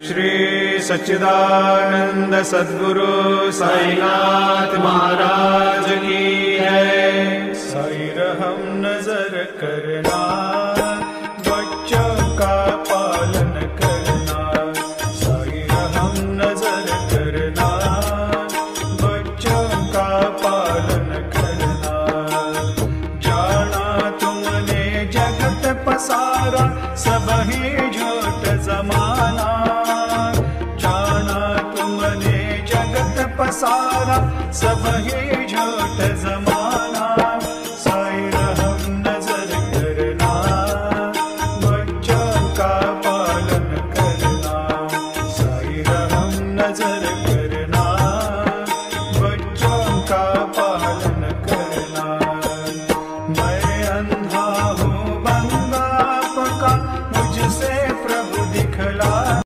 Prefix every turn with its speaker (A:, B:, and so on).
A: श्री सच्चिदानंद सद्गुरु साईनाथ महाराज की है। साई रहम नजर करना, बच्चों का पालन करना। साई रहम नजर करना, बच्चों का पालन करना। जाना तुमने जगत पसारा, सब ही झूठ जमाना। पसारा सब ही झूठ जमा।